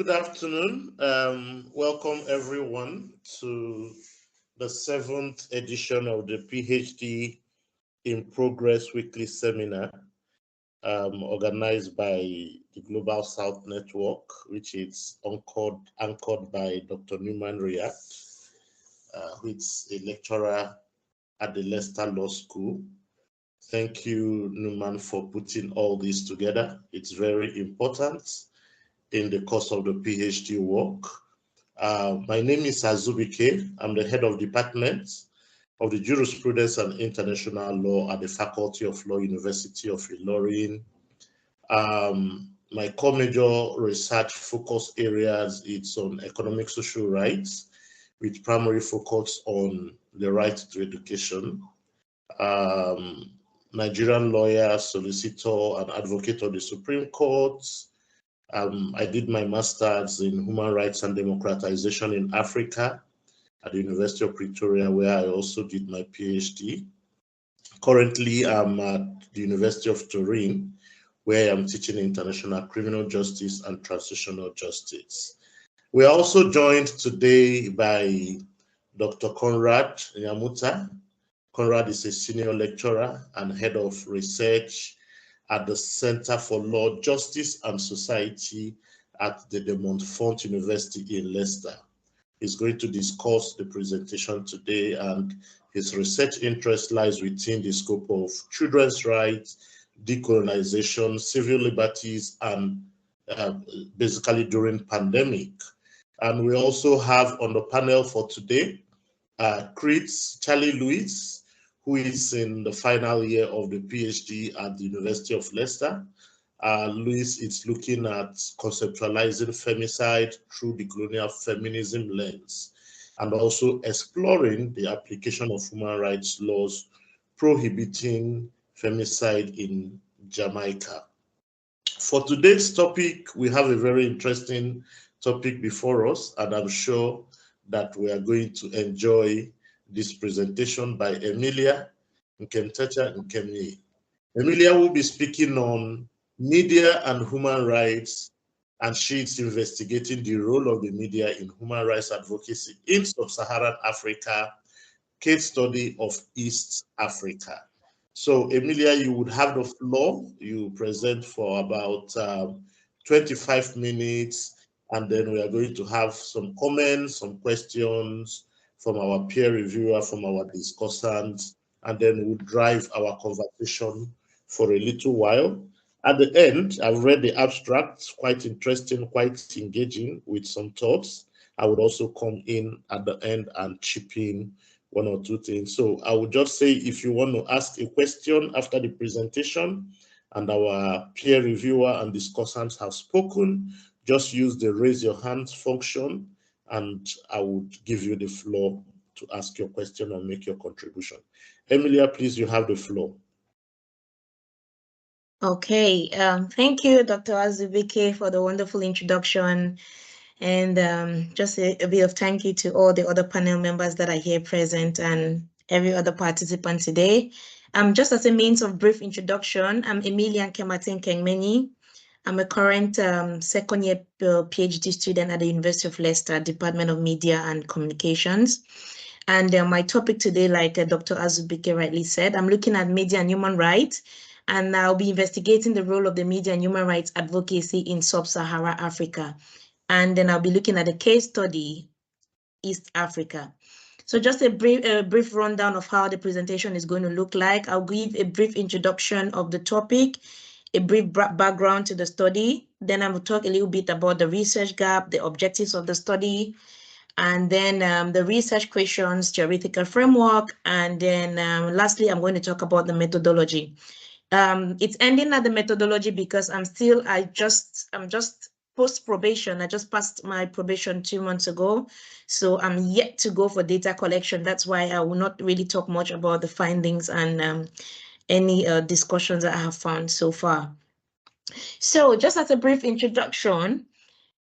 Good afternoon. Welcome everyone to the 7th edition of the PhD in Progress Weekly Seminar organized by the Global South Network, which is anchored by Dr. Newman Riyad, who is a lecturer at the Leicester Law School. Thank you, Newman, for putting all this together. It's very important in the course of the PhD work. My name is Azubike. I'm the head of department of the Jurisprudence and International Law at the Faculty of Law, University of Ilorin. My core major research focus areas is on economic social rights, with primary focus on the right to education. Nigerian lawyer, solicitor, and advocate of the Supreme Court. I did my master's in human rights and democratization in Africa at the University of Pretoria, where I also did my PhD. Currently, I'm at the University of Turin, where I'm teaching international criminal justice and transitional justice. We are also joined today by Dr. Conrad Nyamutata. Conrad is a senior lecturer and head of research at the Center for Law, Justice and Society at the Montfort University in Leicester. He's going to discuss the presentation today, and his research interest lies within the scope of children's rights, decolonization, civil liberties, and basically during pandemic. And we also have on the panel for today, Charlee Lewis, who is in the final year of the PhD at the University of Leicester. Lewis is looking at conceptualizing femicide through the colonial feminism lens, and also exploring the application of human rights laws prohibiting femicide in Jamaica. For today's topic, we have a very interesting topic before us, and I'm sure that we are going to enjoy this presentation by Emilia, Nkemateh, and Nkengmey. Emilia will be speaking on media and human rights, and she's investigating the role of the media in human rights advocacy in Sub-Saharan Africa, case study of East Africa. So Emilia, you would have the floor. You present for about 25 minutes, and then we are going to have some comments, some questions from our peer reviewer, from our discussants, and then we'll drive our conversation for a little while. At the end, I've read the abstract, quite interesting, quite engaging with some thoughts. I would also come in at the end and chip in one or two things. So I would just say, if you want to ask a question after the presentation and our peer reviewer and discussants have spoken, just use the raise your hands function, and I would give you the floor to ask your question or make your contribution. Emilia, please, you have the floor. Okay, thank you, Dr. Azubike, for the wonderful introduction, and just a bit of thank you to all the other panel members that are here present and every other participant today. Just as a means of brief introduction, I'm Emilia Nkengmey Nkengmey. I'm a current second-year PhD student at the University of Leicester, Department of Media and Communications. And my topic today, like Dr. Azubike rightly said, I'm looking at media and human rights, and I'll be investigating the role of the media and human rights advocacy in Sub-Saharan Africa. And then I'll be looking at a case study, East Africa. So just a brief rundown of how the presentation is going to look like. I'll give a brief introduction of the topic, a brief background to the study. Then I will talk a little bit about the research gap, the objectives of the study, and then the research questions, theoretical framework, and then lastly, I'm going to talk about the methodology. It's ending at the methodology because I'm just post probation. I just passed my probation 2 months ago, so I'm yet to go for data collection. That's why I will not really talk much about the findings and any discussions that I have found so far. So just as a brief introduction,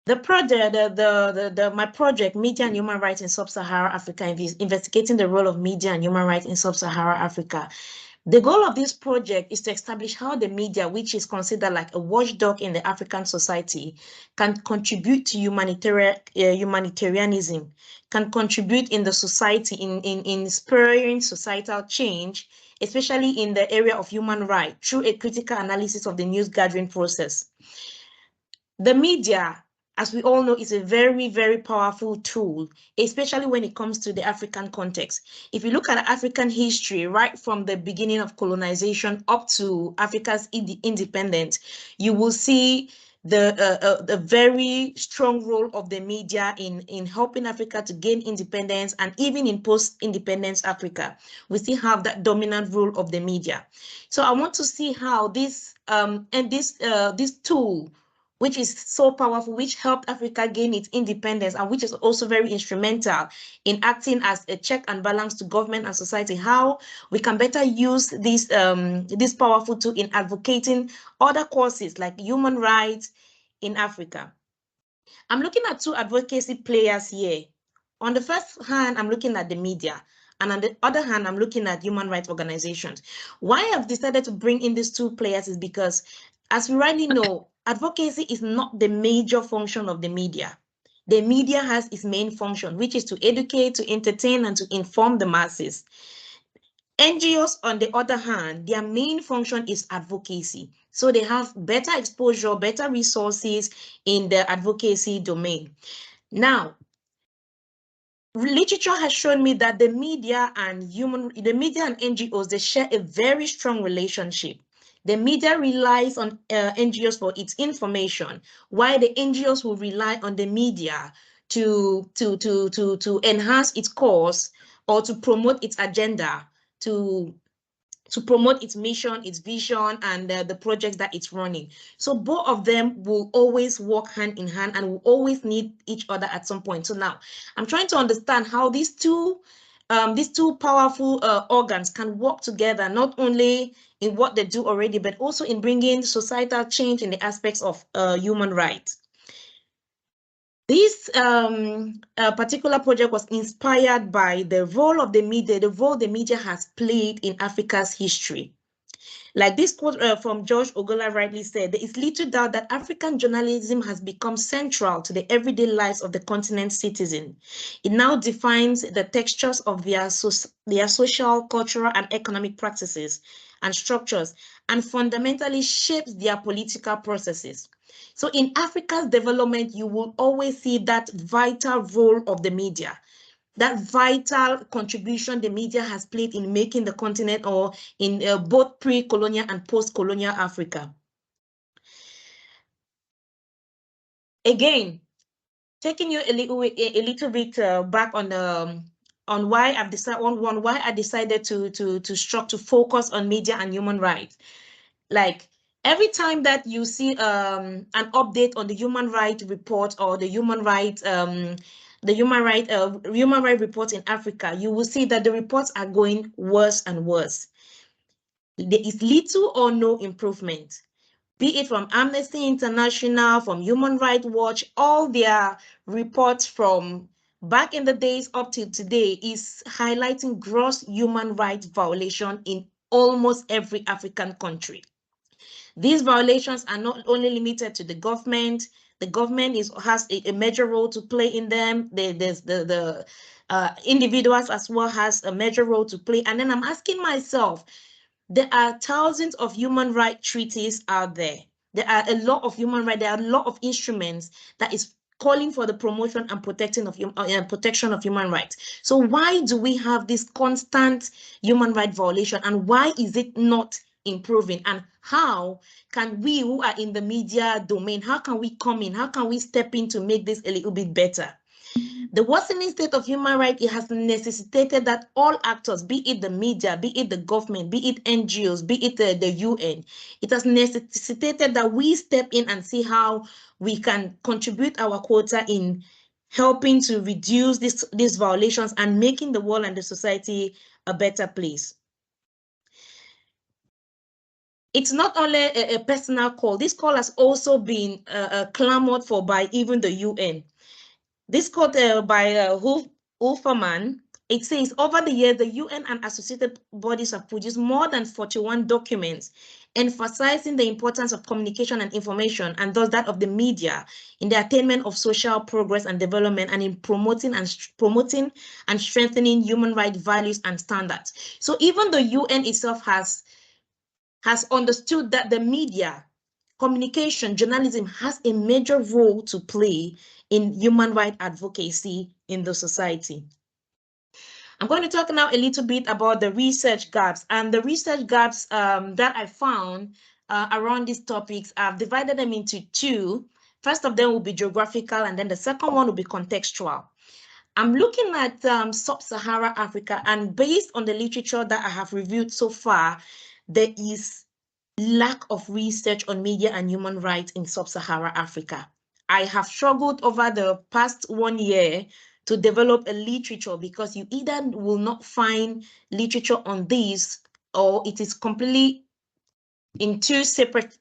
the project, my project, Media and Human Rights in Sub-Saharan Africa, investigating the role of media and human rights in Sub-Saharan Africa, The goal of this project is to establish how the media, which is considered like a watchdog in the African society, can contribute to humanitarianism, can contribute in the society in spurring societal change, especially in the area of human rights, through a critical analysis of the news gathering process. The media, as we all know, is a very, very powerful tool, especially when it comes to the African context. If you look at African history, right from the beginning of colonization up to Africa's independence, you will see the very strong role of the media in helping Africa to gain independence, and even in post-independence Africa, we still have that dominant role of the media. So I want to see how this this tool, which is so powerful, which helped Africa gain its independence, and which is also very instrumental in acting as a check and balance to government and society, how we can better use this powerful tool in advocating other causes like human rights in Africa. I'm looking at two advocacy players here. On the first hand, I'm looking at the media, and on the other hand, I'm looking at human rights organizations. Why I've decided to bring in these two players is because, as we rightly know, advocacy is not the major function of the media. The media has its main function, which is to educate, to entertain, and to inform the masses. NGOs, on the other hand, their main function is advocacy. So they have better exposure, better resources in the advocacy domain. Now, literature has shown me that the media and NGOs, they share a very strong relationship. The media relies on NGOs for its information, while the NGOs will rely on the media to enhance its cause or to promote its agenda, to promote its mission, its vision, and the projects that it's running. So both of them will always work hand in hand and will always need each other at some point. So now I'm trying to understand how these two powerful organs can work together, not only in what they do already, but also in bringing societal change in the aspects of human rights. This particular project was inspired by the role of the media has played in Africa's history. Like this quote from George Ogola rightly said, there is little doubt that African journalism has become central to the everyday lives of the continent's citizen. It now defines the textures of their social, cultural, and economic practices and structures, and fundamentally shapes their political processes. So in Africa's development, you will always see that vital role of the media, that vital contribution the media has played in making the continent, or in both pre-colonial and post-colonial Africa. Again, taking you a little bit back on why I've decided why I decided to focus on media and human rights. Like every time that you see an update on the human rights report or the human rights reports in Africa, you will see that the reports are going worse and worse. There is little or no improvement, be it from Amnesty International, from Human Rights Watch. All their reports from back in the days up till today is highlighting gross human rights violation in almost every African country. These violations are not only limited to the government. The government has a major role to play in them. The individuals as well has a major role to play. And then I'm asking myself, there are thousands of human rights treaties out there. There are a lot of human rights. There are a lot of instruments that is calling for the promotion and protection of human rights. So why do we have this constant human rights violation, and why is it not improving? And how can we who are in the media domain, how can we come in? How can we step in to make this a little bit better? The worsening state of human rights, it has necessitated that all actors, be it the media, be it the government, be it NGOs, be it the UN, it has necessitated that we step in and see how we can contribute our quota in helping to reduce these violations and making the world and the society a better place. It's not only a personal call. This call has also been clamored for by even the UN. This quote by Hofmann It says, over the years, the UN and associated bodies have produced more than 41 documents emphasizing the importance of communication and information, and thus that of the media, in the attainment of social progress and development, and in promoting and strengthening human rights values and standards. So even the UN itself has understood that the media, communication, journalism has a major role to play in human rights advocacy in the society. I'm going to talk now a little bit about the research gaps, and the research gaps that I found around these topics. I've divided them into two. First of them will be geographical, and then the second one will be contextual. I'm looking at Sub-Saharan Africa, and based on the literature that I have reviewed so far, there is lack of research on media and human rights in Sub-Saharan Africa. I have struggled over the past 1 year to develop a literature, because you either will not find literature on this, or it is completely in two separate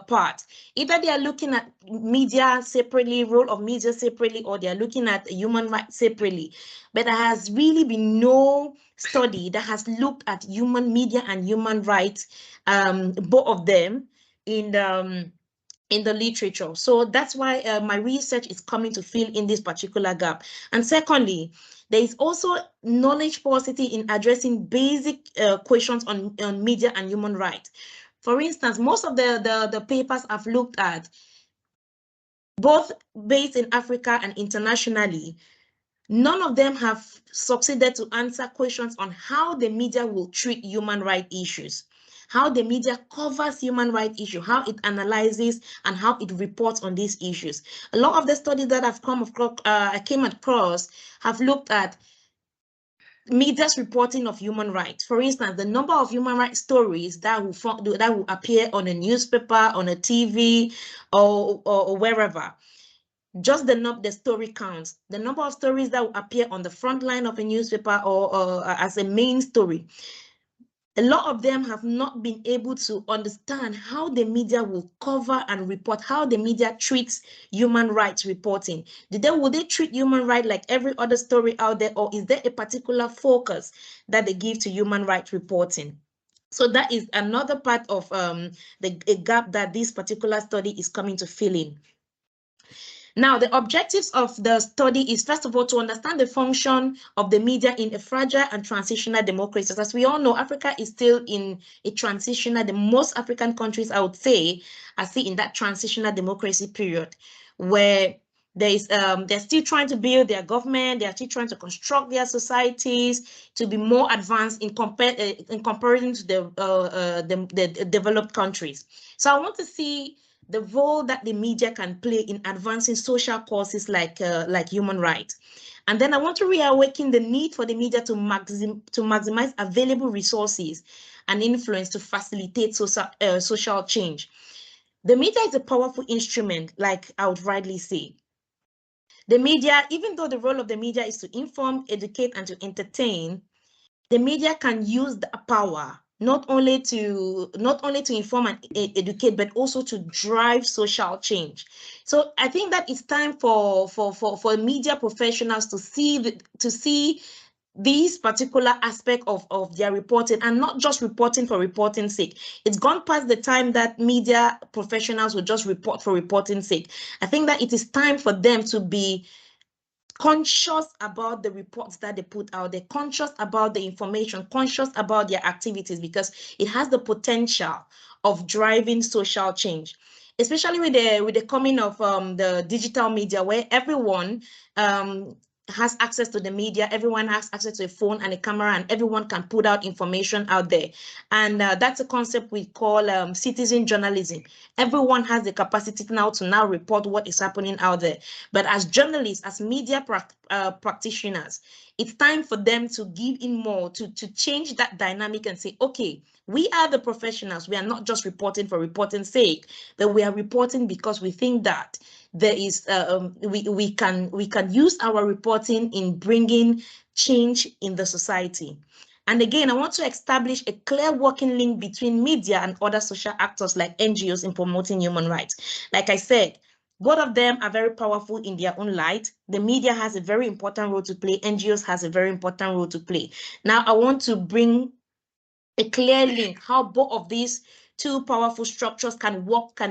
parts. Either they are looking at media separately, role of media separately, or they are looking at human rights separately. But there has really been no study that has looked at human media and human rights, both of them, in the literature. So that's why my research is coming to fill in this particular gap. And secondly, there is also knowledge paucity in addressing basic questions on media and human rights. For instance, most of the papers I've looked at, both based in Africa and internationally, none of them have succeeded to answer questions on how the media will treat human rights issues, how the media covers human rights issues, how it analyzes and how it reports on these issues. A lot of the studies that I came across have looked at media's reporting of human rights. For instance, the number of human rights stories that will appear on a newspaper, on a TV, or wherever. Just the story counts. The number of stories that will appear on the front line of a newspaper or as a main story. A lot of them have not been able to understand how the media will cover and report, how the media treats human rights reporting. Will they treat human rights like every other story out there, or is there a particular focus that they give to human rights reporting? So that is another part of the gap that this particular study is coming to fill in. Now, the objectives of the study is, first of all, to understand the function of the media in a fragile and transitional democracy. As we all know, Africa is still in a transitional, most African countries, I would say, are still in that transitional democracy period, where they're still trying to build their government, they are still trying to construct their societies to be more advanced in comparison to the developed countries. So I want to see the role that the media can play in advancing social causes like human rights. And then I want to reawaken the need for the media to maximize available resources and influence to facilitate social change. The media is a powerful instrument, like I would rightly say. The media, even though the role of the media is to inform, educate, and to entertain, the media can use the power not only to inform and educate, but also to drive social change. So I think that it's time for media professionals to see this particular aspect of their reporting, and not just reporting for reporting's sake. It's gone past the time that media professionals will just report for reporting's sake. I think that it is time for them to be conscious about the reports that they put out. They're conscious about the information, conscious about their activities, because it has the potential of driving social change, especially with the coming of the digital media, where everyone has access to the media, everyone has access to a phone and a camera, and everyone can put out information out there. And that's a concept we call citizen journalism. Everyone has the capacity now to report what is happening out there. But as journalists, as media practitioners, it's time for them to give in more, to change that dynamic and say, okay, we are the professionals. We are not just reporting for reporting's sake, but we are reporting because we think that there is we can use our reporting in bringing change in the society. And again, I want to establish a clear working link between media and other social actors like NGOs in promoting human rights. Like I said, Both of them are very powerful in their own light. The media has a very important role to play. NGOs has a very important role to play. Now, I want to bring a clear link how both of these two powerful structures can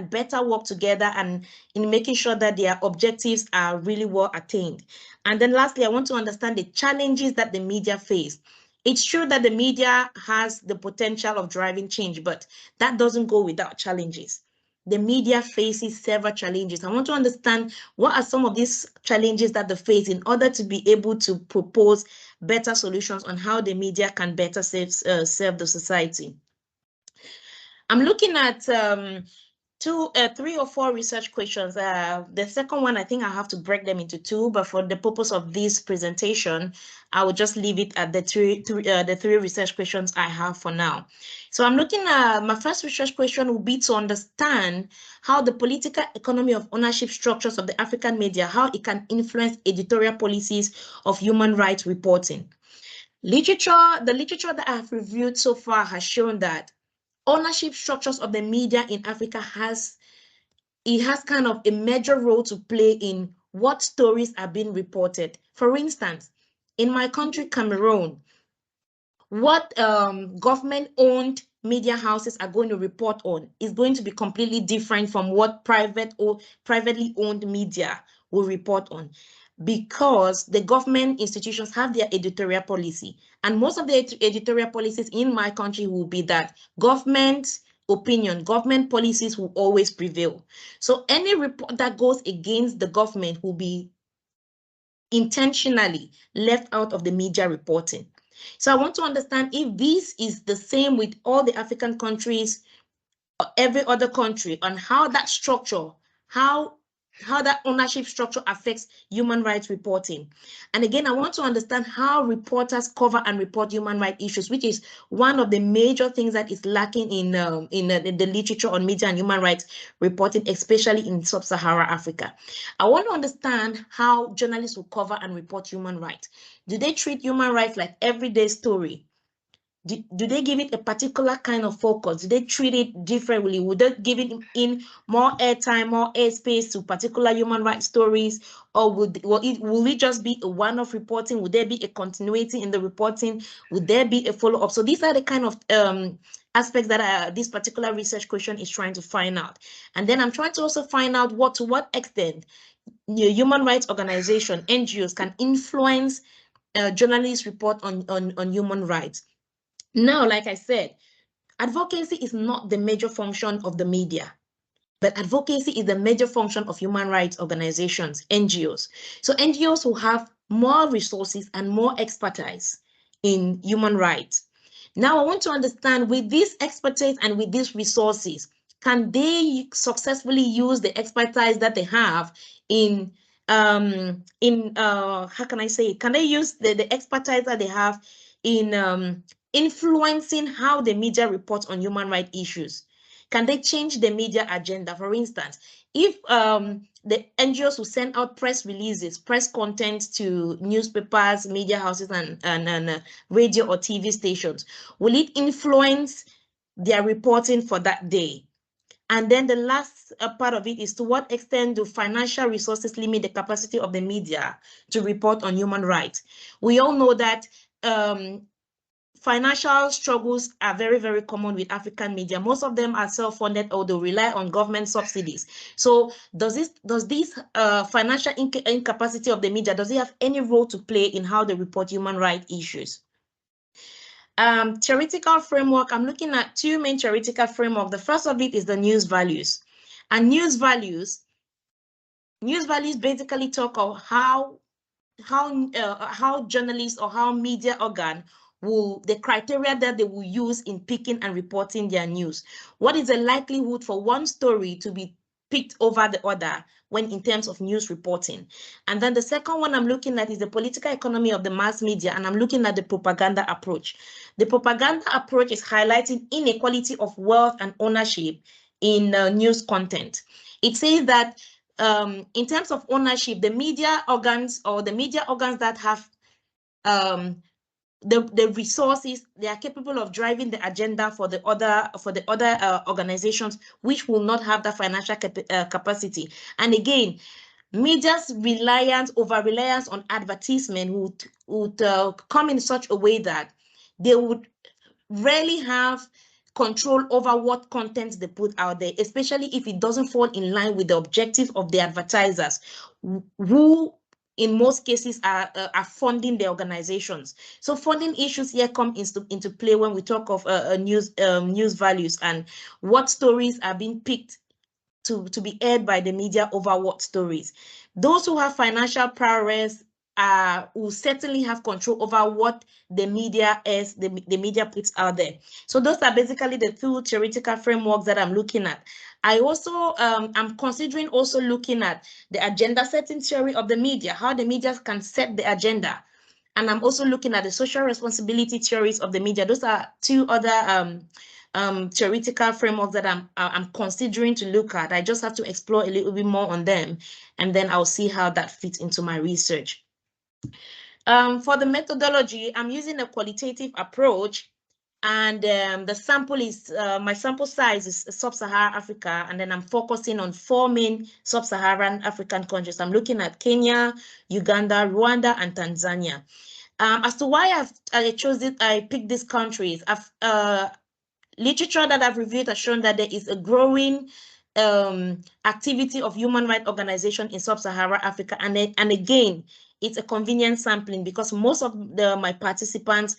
better work together and in making sure that their objectives are really well attained. And then lastly, I want to understand the challenges that the media face. It's true that the media has the potential of driving change, but that doesn't go without challenges. The media faces several challenges. I want to understand what are some of these challenges that they face in order to be able to propose better solutions on how the media can better serve the society. I'm looking at 3 or 4 research questions. The second one, I think I have to break them into 2, but for the purpose of this presentation, I will just leave it at the three research questions I have for now. So I'm looking at my first research question will be to understand how the political economy of ownership structures of the African media, how it can influence editorial policies of human rights reporting. The literature that I have reviewed so far has shown that ownership structures of the media in Africa has kind of a major role to play in what stories are being reported. For instance, in my country, Cameroon, what government-owned media houses are going to report on is going to be completely different from what privately owned media will report on, because the government institutions have their editorial policy. And most of the editorial policies in my country will be that government opinion, government policies will always prevail. So any report that goes against the government will be intentionally left out of the media reporting. So I want to understand if this is the same with all the African countries, or every other country, on how that structure, how that ownership structure affects human rights reporting. And again, I want to understand how reporters cover and report human rights issues, which is one of the major things that is lacking in the literature on media and human rights reporting, especially in Sub-Saharan Africa. I want to understand how journalists will cover and report human rights. Do they treat human rights like everyday story? Do they give it a particular kind of focus? Do they treat it differently? Would they give it in more airtime, more airspace to particular human rights stories? Or will it just be a one-off reporting? Would there be a continuity in the reporting? Would there be a follow-up? So these are the kind of aspects that this particular research question is trying to find out. And then I'm trying to also find out to what extent human rights organizations, NGOs, can influence journalists' report on human rights. Now, like I said, advocacy is not the major function of the media, but advocacy is the major function of human rights organizations, NGOs. So NGOs will have more resources and more expertise in human rights. Now, I want to understand, with this expertise and with these resources, can they successfully use the expertise that they have in how can I say it? Can they use the expertise that they have in influencing how the media reports on human rights issues? Can they change the media agenda? For instance, if the NGOs will send out press releases, press content to newspapers, media houses, and radio or TV stations, will it influence their reporting for that day? And then the last part of it is, to what extent do financial resources limit the capacity of the media to report on human rights? We all know that financial struggles are very, very common with African media. Most of them are self-funded or they rely on government subsidies. So does this financial incapacity of the media, does it have any role to play in how they report human rights issues? Theoretical framework, I'm looking at 2 main theoretical frameworks. The first of it is the news values. And news values basically talk of how journalists or how media organ the criteria that they will use in picking and reporting their news. What is the likelihood for one story to be picked over the other when in terms of news reporting? And then the second one I'm looking at is the political economy of the mass media, and I'm looking at the propaganda approach. The propaganda approach is highlighting inequality of wealth and ownership in news content. It says that in terms of ownership, the media organs that have the resources, they are capable of driving the agenda for the other organizations which will not have the financial capacity. And again, media's over-reliance on advertisement would come in such a way that they would rarely have control over what content they put out there, especially if it doesn't fall in line with the objectives of the advertisers, who in most cases are funding the organizations. So funding issues here come into play when we talk of news values and what stories are being picked to be aired by the media over what stories. Those who have financial prowess will certainly have control over what the media puts out there. So those are basically the two theoretical frameworks that I'm looking at. I also I'm considering also looking at the agenda setting theory of the media, how the media can set the agenda. And I'm also looking at the social responsibility theories of the media. Those are two other theoretical frameworks that I'm considering to look at. I just have to explore a little bit more on them, and then I'll see how that fits into my research. For the methodology, I'm using a qualitative approach, and the sample is my sample size is Sub-Saharan Africa, and then I'm focusing on 4 main Sub-Saharan African countries. I'm looking at Kenya, Uganda, Rwanda, and Tanzania. As to why I picked these countries, literature that I've reviewed has shown that there is a growing activity of human rights organization in Sub-Saharan Africa, and again, it's a convenient sampling because most of my participants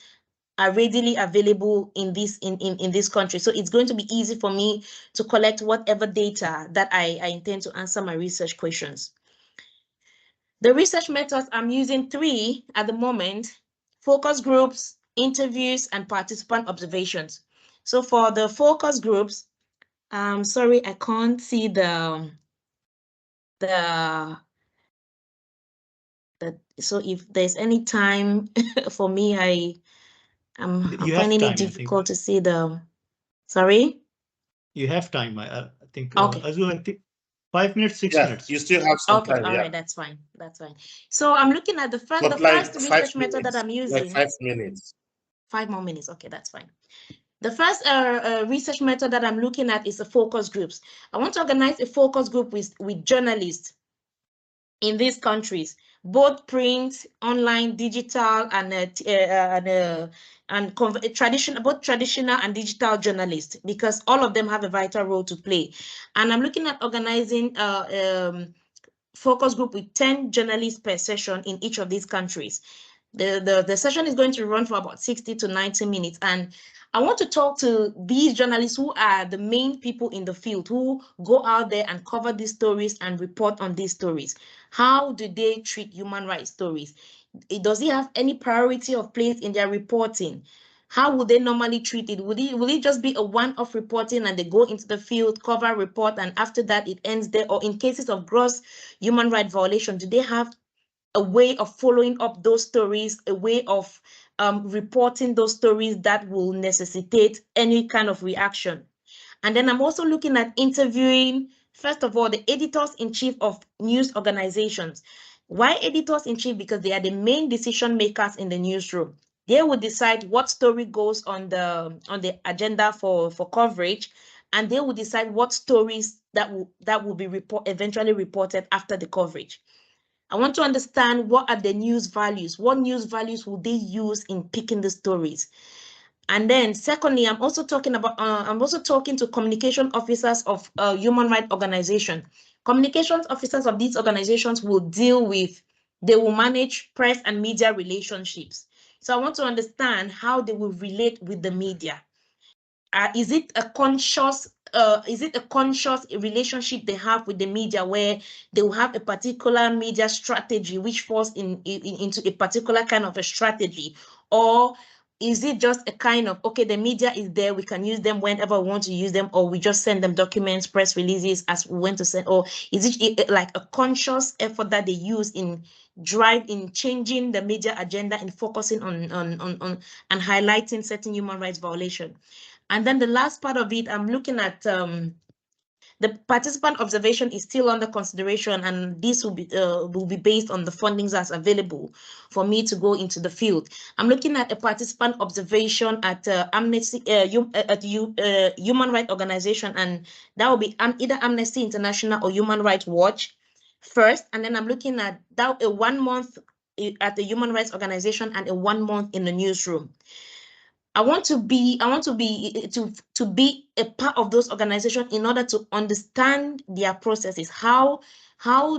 are readily available in this country. So it's going to be easy for me to collect whatever data that I intend to answer my research questions. The research methods, I'm using 3 at the moment: focus groups, interviews, and participant observations. So for the focus groups, sorry, I can't see so if there's any time for me, I'm finding it difficult to see the, sorry? You have time, I think. Okay. I think 5 minutes, 6 minutes. You still have some time. All right, that's fine. That's fine. So I'm looking at the first research method that I'm using. Like 5 minutes. 5 more minutes. Okay, that's fine. The first research method that I'm looking at is the focus groups. I want to organize a focus group with journalists in these countries, both print, online, digital, and traditional, both traditional and digital journalists, because all of them have a vital role to play. And I'm looking at organizing focus group with 10 journalists per session in each of these countries. The session is going to run for about 60 to 90 minutes. And I want to talk to these journalists who are the main people in the field, who go out there and cover these stories and report on these stories. How do they treat human rights stories? Does it have any priority of place in their reporting? How would they normally treat it? Will it just be a one-off reporting and they go into the field, cover, report, and after that it ends there? Or in cases of gross human rights violation, do they have a way of following up those stories, a way of reporting those stories that will necessitate any kind of reaction? And then I'm also looking at interviewing, first of all, the editors-in-chief of news organizations. Why editors-in-chief? Because they are the main decision makers in the newsroom. They will decide what story goes on the agenda for coverage, and they will decide what stories that will be eventually reported after the coverage. I want to understand what are the news values. What news values will they use in picking the stories? And then secondly, I'm also talking to communication officers of human rights organization. Communications officers of these organizations they will manage press and media relationships. So I want to understand how they will relate with the media. Is it a conscious relationship they have with the media, where they will have a particular media strategy which falls into a particular kind of a strategy? Or is it just a kind of, okay, the media is there, we can use them whenever we want to use them, or we just send them documents, press releases as we want to send? Or is it like a conscious effort that they use in changing the media agenda and focusing on and highlighting certain human rights violation? And then the last part of it, I'm looking at the participant observation is still under consideration, and this will be based on the fundings that's available for me to go into the field. I'm looking at a participant observation at Amnesty, Human Rights Organization, and that will be either Amnesty International or Human Rights Watch first, and then I'm looking at that a 1 month at the Human Rights Organization and a 1 month in the newsroom. I want to be a part of those organizations in order to understand their processes. How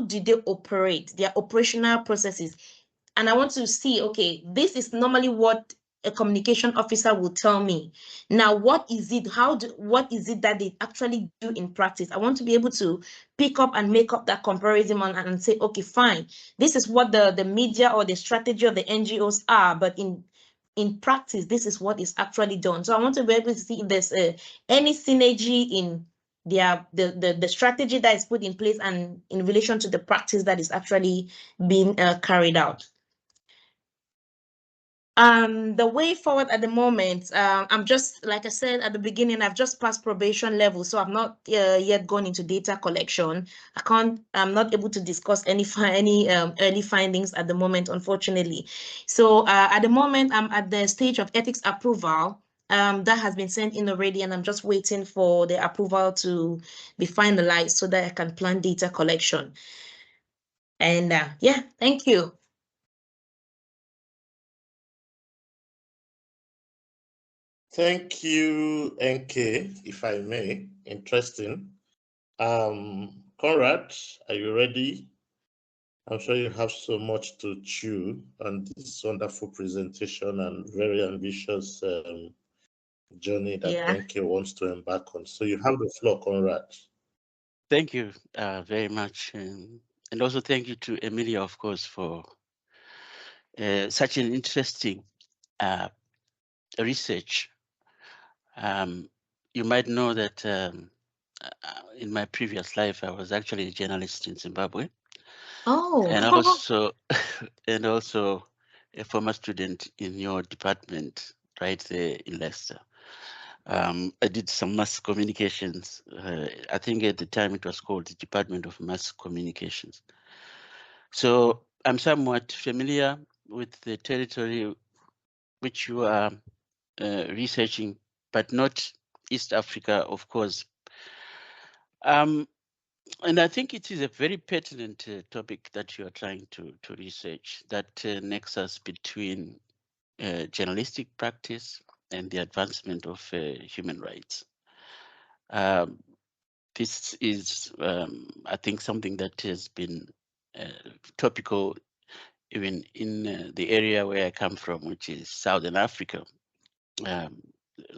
do they operate, their operational processes? And I want to see, okay, this is normally what a communication officer will tell me. Now, what is it? What is it that they actually do in practice? I want to be able to pick up and make up that comparison and say, okay, fine, this is what the media or the strategy of the NGOs are, but in practice, this is what is actually done. So I want to be able to see if there's any synergy in the strategy that is put in place and in relation to the practice that is actually being carried out. The way forward at the moment, I'm just, like I said at the beginning, I've just passed probation level, so I've not yet gone into data collection. I'm not able to discuss any early findings at the moment, unfortunately. So at the moment, I'm at the stage of ethics approval. That has been sent in already, and I'm just waiting for the approval to be finalized so that I can plan data collection. And yeah, thank you. Thank you, NK, if I may. Interesting. Conrad, are you ready? I'm sure you have so much to chew on this wonderful presentation and very ambitious journey that NK wants to embark on. So you have the floor, Conrad. Thank you very much. And also thank you to Emilia, of course, for such an interesting research. You might know that in my previous life, I was actually a journalist in Zimbabwe. Oh. And also a former student in your department right there in Leicester. I did some mass communications. I think at the time it was called the Department of Mass Communications. So I'm somewhat familiar with the territory which you are researching, but not East Africa, of course. And I think it is a very pertinent topic that you are trying to research, that nexus between journalistic practice and the advancement of human rights. This is, I think, something that has been topical even in the area where I come from, which is Southern Africa,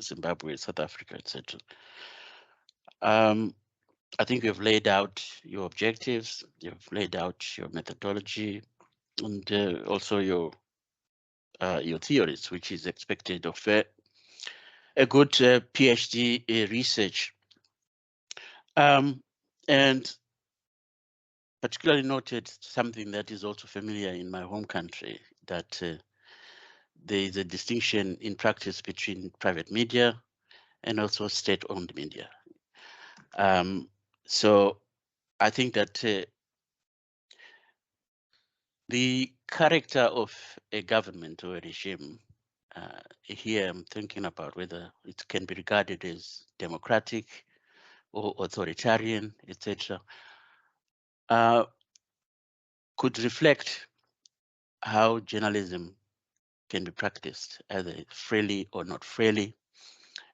Zimbabwe, South Africa, etc. I think you've laid out your objectives, you've laid out your methodology, and also your theories, which is expected of a good PhD research. And particularly noted something that is also familiar in my home country, that there is a distinction in practice between private media and also state-owned media. So I think that the character of a government or a regime, here I'm thinking about whether it can be regarded as democratic or authoritarian, etc., could reflect how journalism can be practiced, either freely or not freely,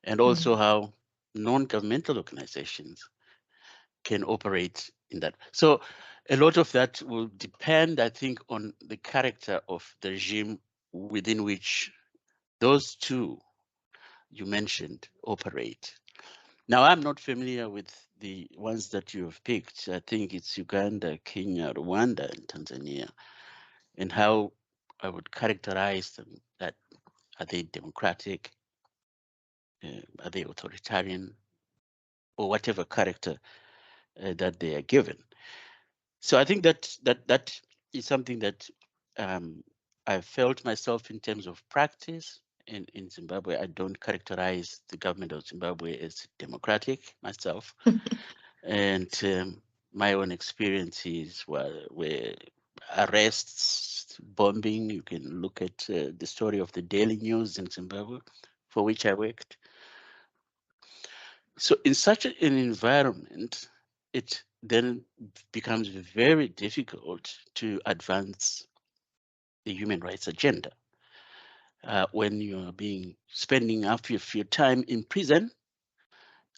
and also how non-governmental organizations can operate in that. So a lot of that will depend, I think, on the character of the regime within which those two you mentioned operate. Now, I'm not familiar with the ones that you have picked. I think it's Uganda, Kenya, Rwanda, and Tanzania, and how I would characterize them. That are they democratic? Are they authoritarian? Or whatever character that they are given. So I think that is something that I felt myself in terms of practice in Zimbabwe. I don't characterize the government of Zimbabwe as democratic myself. And my own experiences were arrests, bombing. You can look at the story of the Daily News in Zimbabwe, for which I worked. So in such an environment, it then becomes very difficult to advance the human rights agenda. When you are spending half of your time in prison,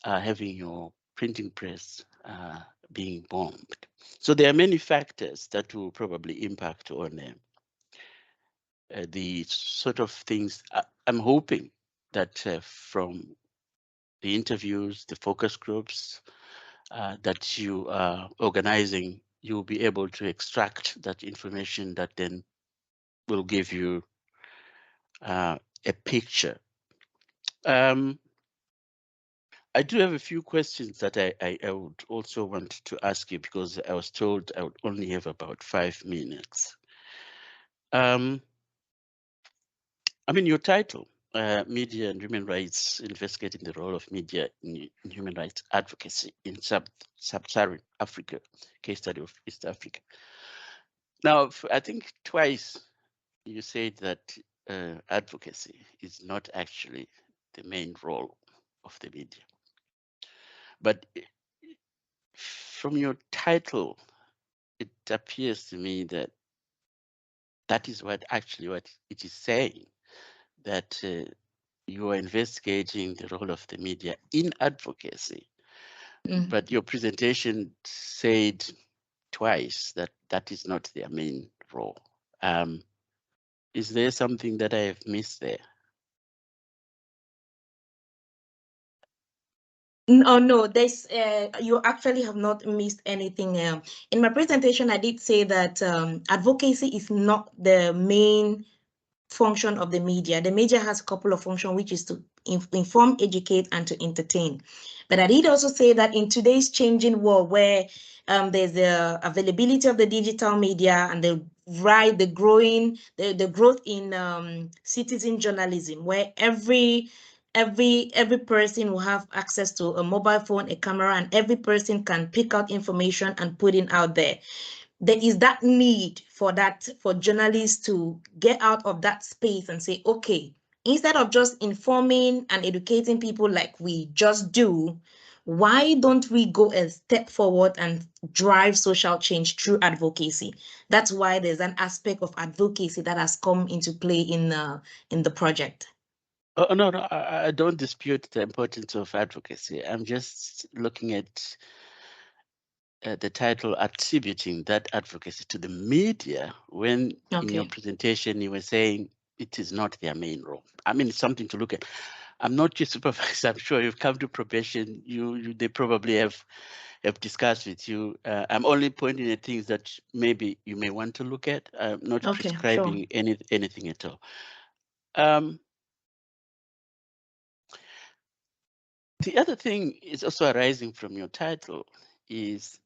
having your printing press being bombed. So there are many factors that will probably impact on the sort of things. I'm hoping that from the interviews, the focus groups that you are organizing, you'll be able to extract that information that then will give you a picture. I do have a few questions that I would also want to ask you, because I was told I would only have about 5 minutes. I mean, your title, Media and Human Rights, investigating the role of media in human rights advocacy in Sub-Saharan Africa, case study of East Africa. Now, I think twice you said that advocacy is not actually the main role of the media. But from your title, it appears to me that that is what it is saying, that you are investigating the role of the media in advocacy. But your presentation said twice that that is not their main role. Is there something that I have missed there? No, this you actually have not missed anything. In my presentation, I did say that advocacy is not the main function of the media. The media has a couple of functions, which is to inform, educate, and to entertain. But I did also say that in today's changing world, where there's the availability of the digital media and the growth in citizen journalism, where every person will have access to a mobile phone, a camera, and every person can pick out information and put it out there. There is that need for journalists to get out of that space and say, okay, instead of just informing and educating people like we just do, why don't we go a step forward and drive social change through advocacy? That's why there's an aspect of advocacy that has come into play in the project. Oh, no, I don't dispute the importance of advocacy. I'm just looking at the title, attributing that advocacy to the media, when in your presentation you were saying it is not their main role. I mean, it's something to look at. I'm not your supervisor. I'm sure you've come to probation. They probably have discussed with you. I'm only pointing at things that maybe you may want to look at. I'm not prescribing anything at all. The other thing is also arising from your title is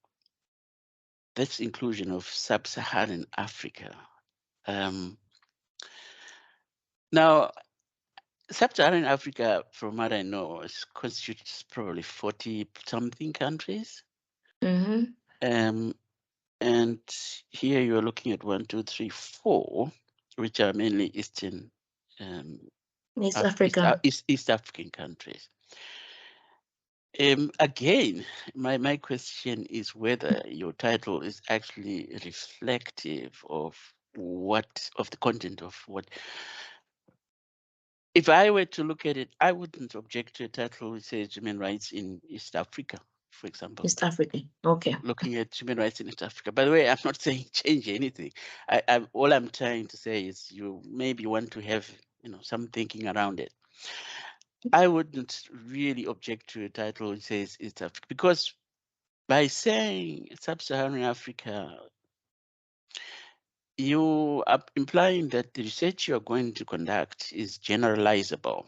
this inclusion of Sub-Saharan Africa. Now, Sub-Saharan Africa, from what I know, constitutes probably 40-something countries. And here you're looking at 1, 2, 3, 4, which are mainly East African countries. Again, my question is whether your title is actually reflective of the content of what. If I were to look at it, I wouldn't object to a title which says human rights in East Africa, for example. East Africa, okay. Looking at human rights in East Africa. By the way, I'm not saying change anything. All I'm trying to say is you maybe want to have some thinking around it. I wouldn't really object to a title which says East Africa, because by saying Sub-Saharan Africa, you are implying that the research you are going to conduct is generalizable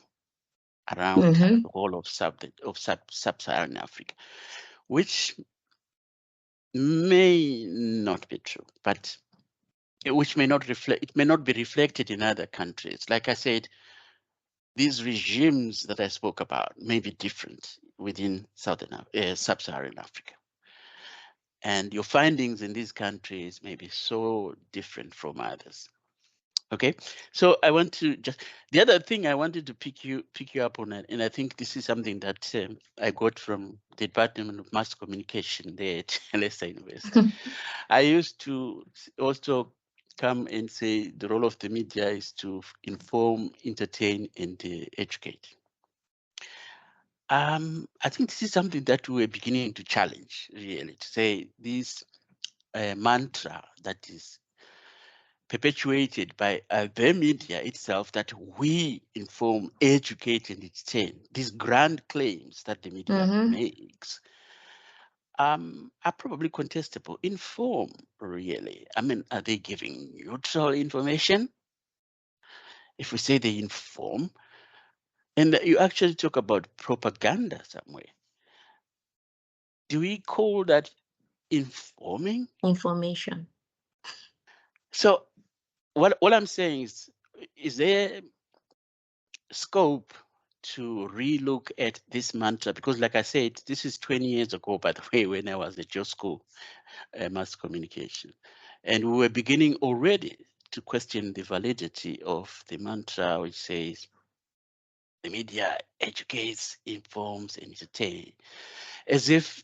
around the whole of Sub-Saharan Africa, which may not be true, but which may not reflect. It may not be reflected in other countries. Like I said, these regimes that I spoke about may be different within Sub-Saharan Africa. and your findings in these countries may be so different from others. Okay, so I want to just, the other thing I wanted to pick you up on it, and I think this is something that I got from the Department of Mass Communication there at Leicester University. I used to also come and say the role of the media is to inform, entertain, and educate. I think this is something that we're beginning to challenge, really, to say this mantra that is perpetuated by the media itself, that we inform, educate, and entertain. These grand claims that the media makes are probably contestable. Inform, really. I mean, are they giving neutral information? If we say they inform, and you actually talk about propaganda somewhere, do we call that informing? Information. So what I'm saying is there scope to relook at this mantra? Because like I said, this is 20 years ago, by the way, when I was at your school, mass communication. And we were beginning already to question the validity of the mantra which says the media educates, informs, and entertains, as if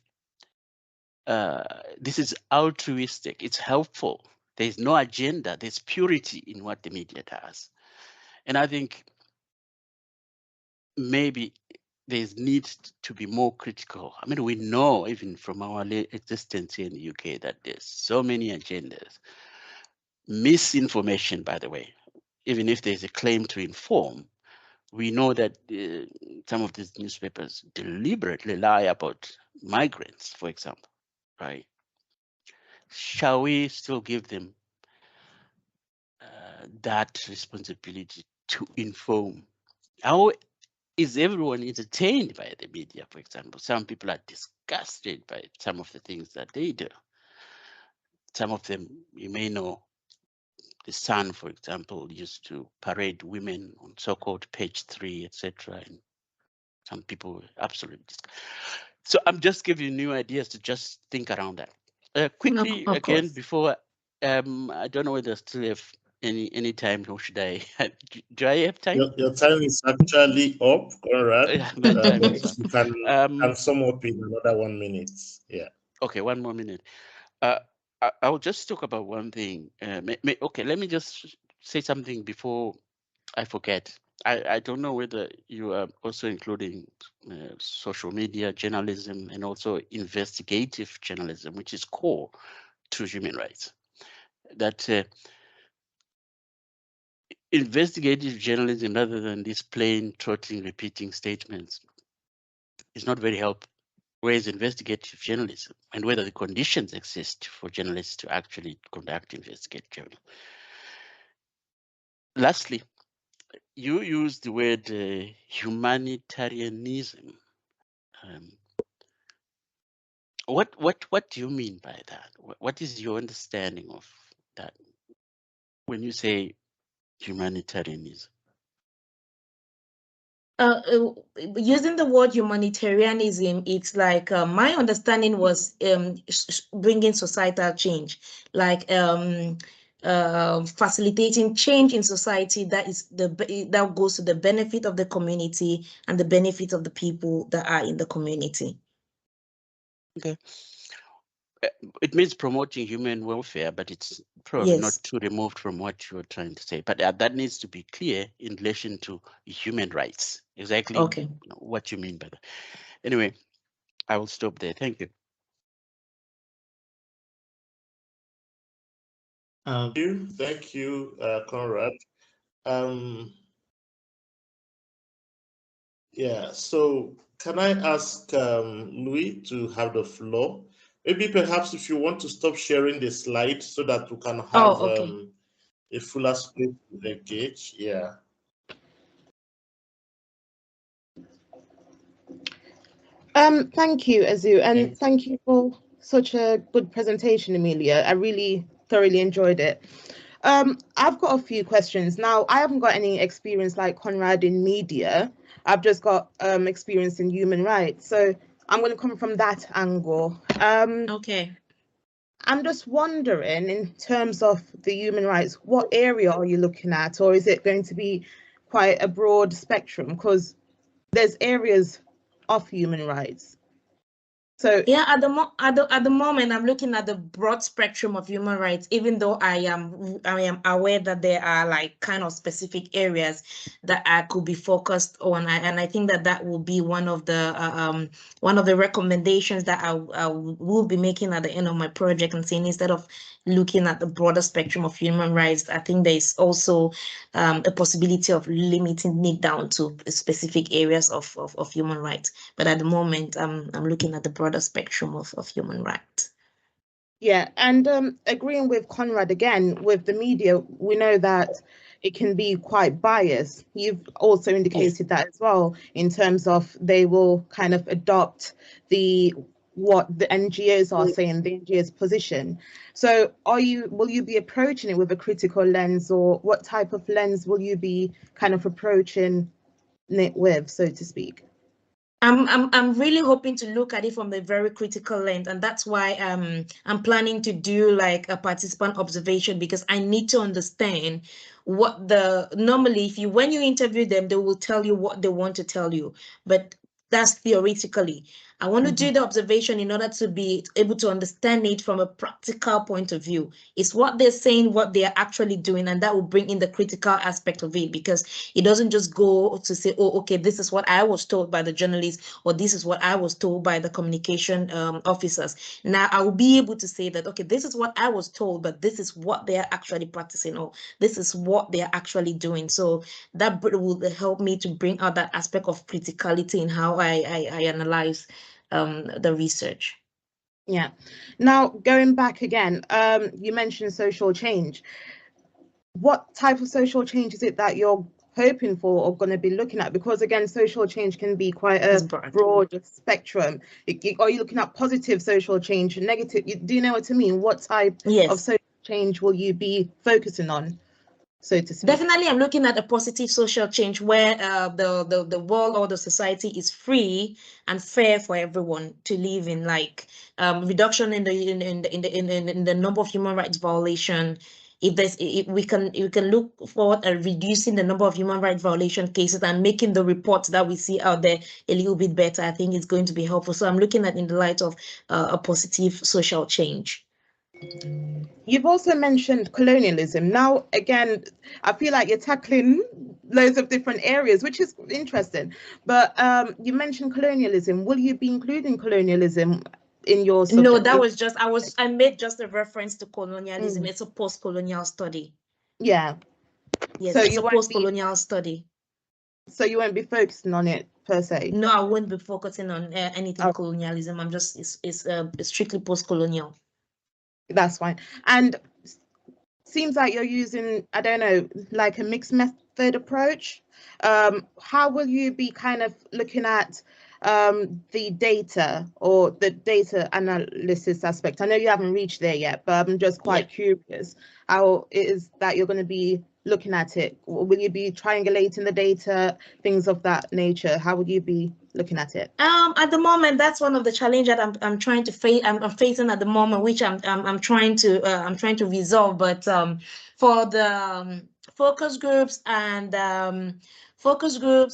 this is altruistic, it's helpful. There's no agenda, there's purity in what the media does. And I think maybe there's need to be more critical. I mean, we know even from our existence here in the UK that there's so many agendas. Misinformation, by the way, even if there's a claim to inform, we know that some of these newspapers deliberately lie about migrants, for example, right? Shall we still give them that responsibility to inform? How is everyone entertained by the media, for example? Some people are disgusted by some of the things that they do. Some of them, you may know, the Sun, for example, used to parade women on so-called page 3, etc. And some people were absolutely disgusted. So I'm just giving you new ideas to just think around that. Quickly, Of again, course. before, I don't know whether I still have any time, or should I? Do I have time? Your time is actually up, Conrad. My time But is up. you can sum up in another 1 minute. Yeah. Okay, 1 more minute. I'll just talk about one thing. Okay, let me just say something before I forget. I don't know whether you are also including social media journalism and also investigative journalism, which is core to human rights. That investigative journalism, rather than these plain trotting, repeating statements, is not very helpful. Whereas investigative journalism, and whether the conditions exist for journalists to actually conduct investigative journalism. Lastly, you use the word humanitarianism. What do you mean by that? What is your understanding of that when you say humanitarianism? Using the word humanitarianism, it's like my understanding was bringing societal change, like facilitating change in society that goes to the benefit of the community and the benefit of the people that are in the community. Okay. It means promoting human welfare, but it's probably not too removed from what you're trying to say. But that needs to be clear in relation to human rights. Exactly what you mean by that. Anyway, I will stop there. Thank you. Thank you, Conrad. Yeah, so can I ask Louis to have the floor? Maybe perhaps if you want to stop sharing the slide so that we can have a fuller space to engage. Yeah. Thank you, Azu, and thank you for such a good presentation, Emilia. I really thoroughly enjoyed it. I've got a few questions. Now, I haven't got any experience like Conrad in media. I've just got experience in human rights. So I'm going to come from that angle. Okay. I'm just wondering, in terms of the human rights, what area are you looking at, or is it going to be quite a broad spectrum? Because there's areas of human rights. So yeah, at the moment, I'm looking at the broad spectrum of human rights, even though I am aware that there are like kind of specific areas that I could be focused on, and I think that will be one of the recommendations that I will be making at the end of my project, and saying instead of looking at the broader spectrum of human rights, I think there's also a possibility of limiting it down to specific areas of human rights. But at the moment, I'm looking at the broader spectrum of human rights. yeah, and agreeing with Conrad again, with the media, we know that it can be quite biased. You've also indicated that as well, in terms of they will kind of adopt what the NGOs are saying, the NGOs position. So will you be approaching it with a critical lens, or what type of lens will you be kind of approaching it with, so to speak? I'm really hoping to look at it from a very critical lens, and that's why I'm planning to do like a participant observation, because I need to understand what normally when you interview them, they will tell you what they want to tell you, but that's theoretically. I want to do the observation in order to be able to understand it from a practical point of view. It's what they're saying, what they're actually doing, and that will bring in the critical aspect of it, because it doesn't just go to say, oh, okay, this is what I was told by the journalists, or this is what I was told by the communication officers. Now I will be able to say that, okay, this is what I was told, but this is what they are actually practicing, or this is what they are actually doing. So that will help me to bring out that aspect of criticality in how I analyze the research. Yeah. Now, going back again, you mentioned social change. What type of social change is it that you're hoping for or going to be looking at? Because again, social change can be quite a broad spectrum. Are you looking at positive social change, negative? Do you know what I mean? What type of social change will you be focusing on, so to speak? Definitely, I'm looking at a positive social change where the world or the society is free and fair for everyone to live in, like reduction in the number of human rights violation. If we can look forward at reducing the number of human rights violation cases and making the reports that we see out there a little bit better, I think it's going to be helpful. So I'm looking at in the light of a positive social change. You've also mentioned colonialism. Now, again, I feel like you're tackling loads of different areas, which is interesting. But you mentioned colonialism. Will you be including colonialism in your subject? No, that was just, I made just a reference to colonialism. It's a post-colonial study. Yeah. Yes, so it's a post-colonial study. So you won't be focusing on it per se? No, I won't be focusing on anything colonialism. I'm just, it's strictly post-colonial. That's fine. And seems like you're using, I don't know, like a mixed method approach. How will you be kind of looking at the data or the data analysis aspect? I know you haven't reached there yet, but I'm just quite curious how it is that you're going to be looking at it. Will you be triangulating the data, things of that nature? How would you be looking at it? At the moment, that's one of the challenges that I'm trying to face. I'm facing at the moment, which I'm trying to resolve. But for the focus groups and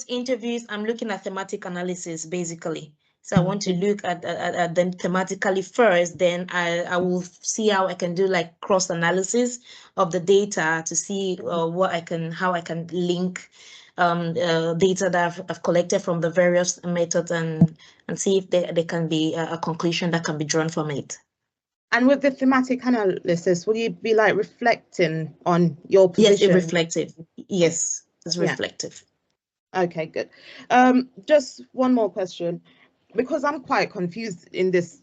interviews, I'm looking at thematic analysis basically. So I want to look at them thematically first. Then I will see how I can do like cross analysis of the data to see how I can link data that I've collected from the various methods and see if there can be a conclusion that can be drawn from it. And with the thematic analysis, will you be like reflecting on your position? Yes, it's reflective. Yes, it's reflective. Okay, good. Just one more question, because I'm quite confused in this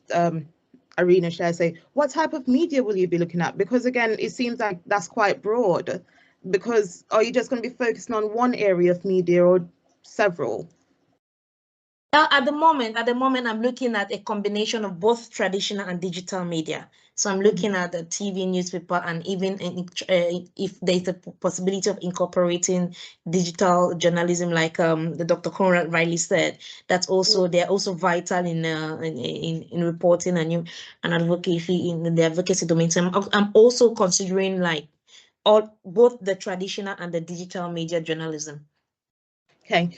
arena, shall I say. What type of media will you be looking at? Because again, it seems like that's quite broad. Because are you just going to be focusing on one area of media or several? At the moment, I'm looking at a combination of both traditional and digital media. So I'm looking at the TV, newspaper, and even if there's a possibility of incorporating digital journalism, like the Dr. Conrad rightly said, that's also they're also vital in reporting and advocacy in the advocacy domain. So I'm also considering like both the traditional and the digital media journalism. Okay,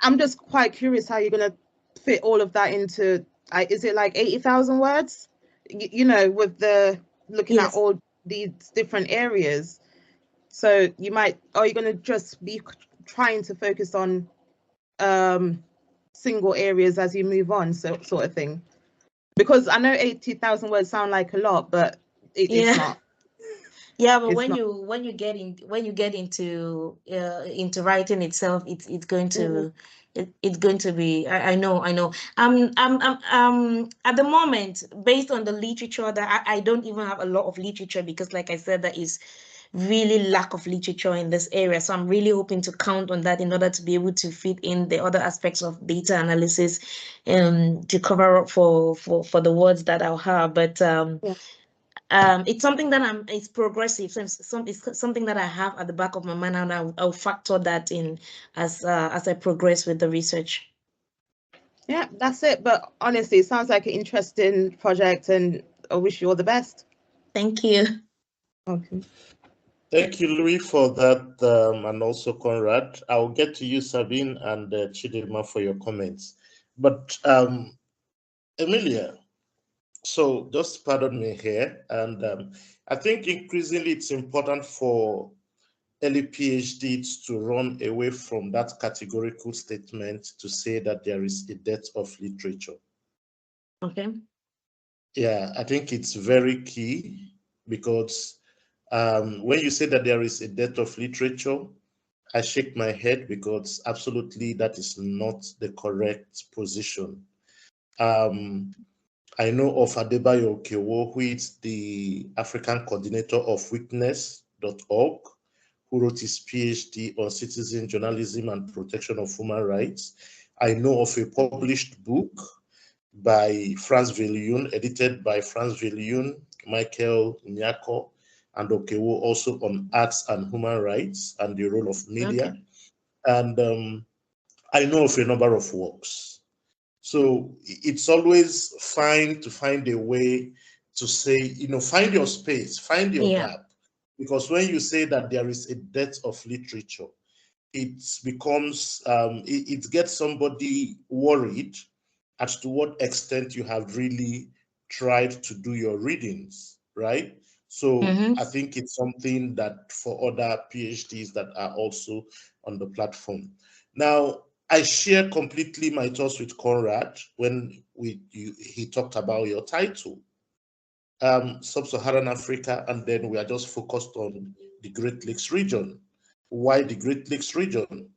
I'm just quite curious how you're gonna fit all of that into. Is it like 80,000 words? You know, with the looking at all these different areas. So are you gonna just be trying to focus on single areas as you move on, sort of thing? Because I know 80,000 words sound like a lot, but it's not. Yeah, but when you get into writing itself, it's going to it's going to be. I know. At the moment, based on the literature, that I don't even have a lot of literature, because, like I said, there is really lack of literature in this area. So I'm really hoping to count on that in order to be able to fit in the other aspects of data analysis, to cover up for the words that I'll have. But it's something that it's progressive. So it's something that I have at the back of my mind, and I'll factor that in as I progress with the research. Yeah, that's it. But honestly, it sounds like an interesting project, and I wish you all the best. Thank you. Okay. Thank you, Louis, for that, and also Conrad. I'll get to you, Sabine and Chidima, for your comments. But Emilia, so just pardon me here, and I think increasingly it's important for early PhDs to run away from that categorical statement to say that there is a dearth of literature. Okay. Yeah, I think it's very key, because when you say that there is a dearth of literature, I shake my head, because absolutely that is not the correct position. I know of Adebayo Okewo, who is the African coordinator of Witness.org, who wrote his PhD on citizen journalism and protection of human rights. I know of a published book by Franz Viljoen, edited by Franz Viljoen, Michael Nyako, and Okewo, also on arts and human rights and the role of media. Okay. And I know of a number of works. So it's always fine to find a way to say, find your space, find your gap. Because when you say that there is a dearth of literature, it becomes, it gets somebody worried as to what extent you have really tried to do your readings, right? So I think it's something that for other PhDs that are also on the platform. Now, I share completely my thoughts with Conrad when he talked about your title, Sub-Saharan Africa, and then we are just focused on the Great Lakes region. Why the Great Lakes region,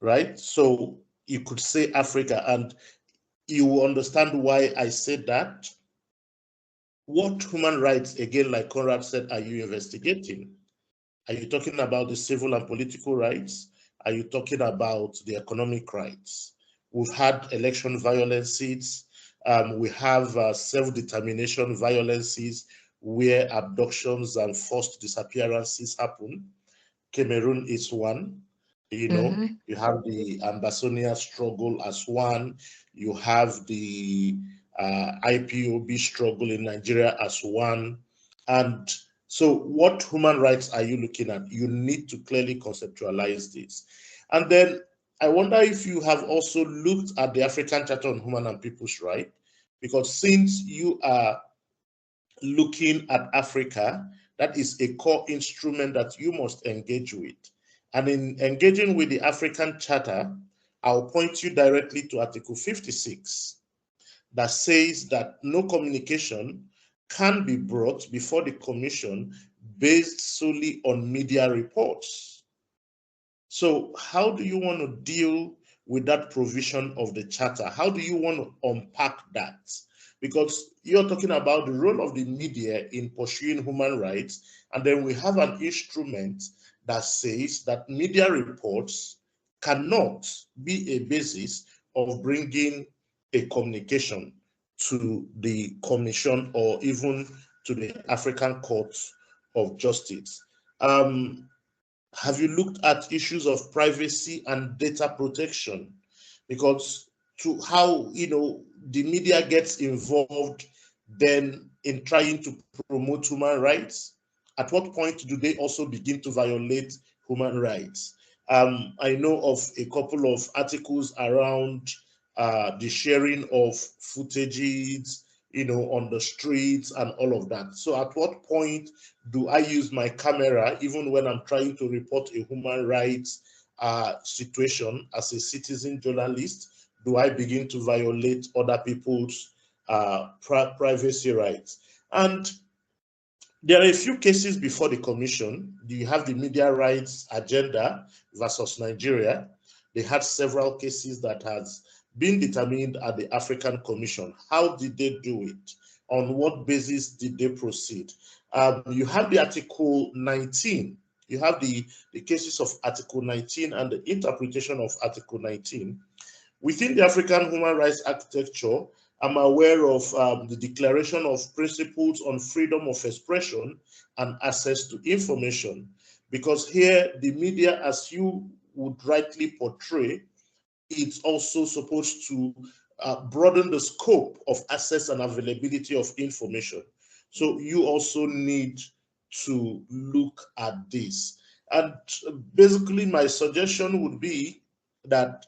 right? So you could say Africa, and you will understand why I said that. What human rights, again, like Conrad said, are you investigating? Are you talking about the civil and political rights? Are you talking about the economic rights? We've had election violences. We have self-determination violences where abductions and forced disappearances happen. Cameroon is one. You have the Ambazonia struggle as one. You have the IPOB struggle in Nigeria as one. And so what human rights are you looking at? You need to clearly conceptualize this. And then I wonder if you have also looked at the African Charter on Human and People's Rights, because since you are looking at Africa, that is a core instrument that you must engage with. And in engaging with the African Charter, I'll point you directly to Article 56 that says that no communication can be brought before the Commission based solely on media reports. So how do you want to deal with that provision of the Charter? How do you want to unpack that? Because you're talking about the role of the media in pursuing human rights, and then we have an instrument that says that media reports cannot be a basis of bringing a communication to the Commission or even to the African Court of Justice. Have you looked at issues of privacy and data protection? Because to how, the media gets involved then in trying to promote human rights, at what point do they also begin to violate human rights? I know of a couple of articles around the sharing of footages, on the streets and all of that. So at what point do I use my camera, even when I'm trying to report a human rights situation as a citizen journalist, do I begin to violate other people's privacy rights? And there are a few cases before the Commission. You have the media rights agenda versus Nigeria. They had several cases that has been determined at the African Commission. How did they do it? On what basis did they proceed? You have the Article 19. You have the cases of Article 19 and the interpretation of Article 19. Within the African human rights architecture, I'm aware of the Declaration of Principles on Freedom of Expression and Access to Information, because here the media, as you would rightly portray, it's also supposed to broaden the scope of access and availability of information. So you also need to look at this. And basically my suggestion would be that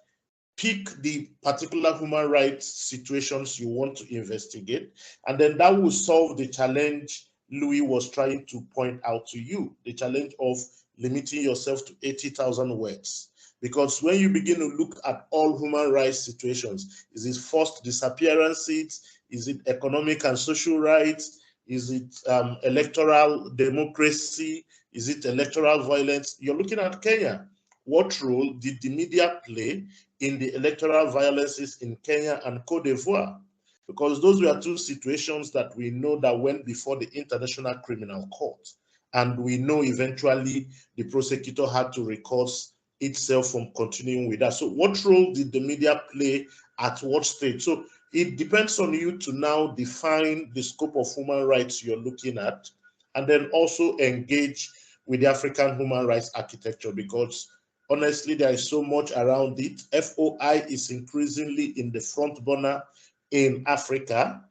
pick the particular human rights situations you want to investigate, and then that will solve the challenge Louis was trying to point out to you, the challenge of limiting yourself to 80,000 words. Because when you begin to look at all human rights situations, is it forced disappearances? Is it economic and social rights? Is it electoral democracy? Is it electoral violence? You're looking at Kenya. What role did the media play in the electoral violences in Kenya and Cote d'Ivoire? Because those were two situations that we know that went before the International Criminal Court. And we know eventually the prosecutor had to recuse itself from continuing with that. So what role did the media play at what stage? So it depends on you to now define the scope of human rights you're looking at, and then also engage with the African human rights architecture, because honestly, there is so much around it. FOI is increasingly in the front burner in Africa.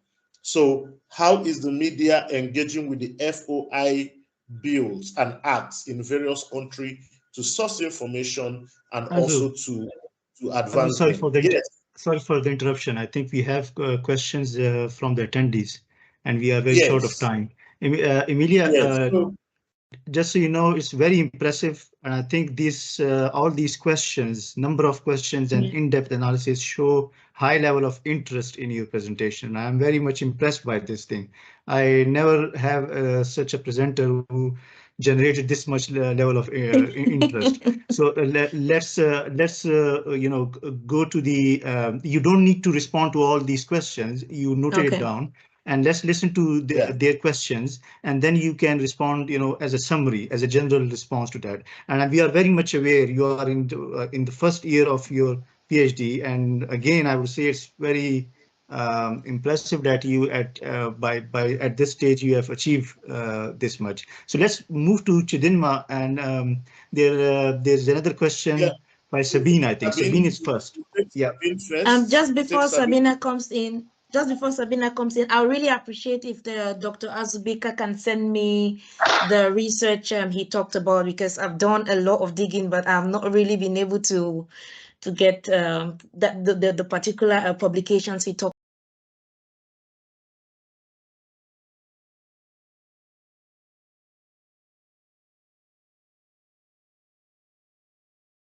So how is the media engaging with the FOI bills and acts in various countries to source information and also to advance? Sorry for the interruption. I think we have questions from the attendees, and we are very short of time. Emilia, just so you know, it's very impressive, and I think these all these questions, number of questions and in-depth analysis show high level of interest in your presentation. I am very much impressed by this thing. I never have such a presenter who generated this much level of interest. So let's go to the. You don't need to respond to all these questions. You noted it down. And let's listen to their questions, and then you can respond, as a summary, as a general response to that. And we are very much aware you are in the first year of your PhD, and again, I would say it's very impressive that you at this stage you have achieved this much. So let's move to Chidinma, and there's another question by Sabine. I think Sabine is first. Yeah. Just before Sabina comes in. I really appreciate if Dr. Azubike can send me the research he talked about, because I've done a lot of digging, but I've not really been able to get the particular publications he talked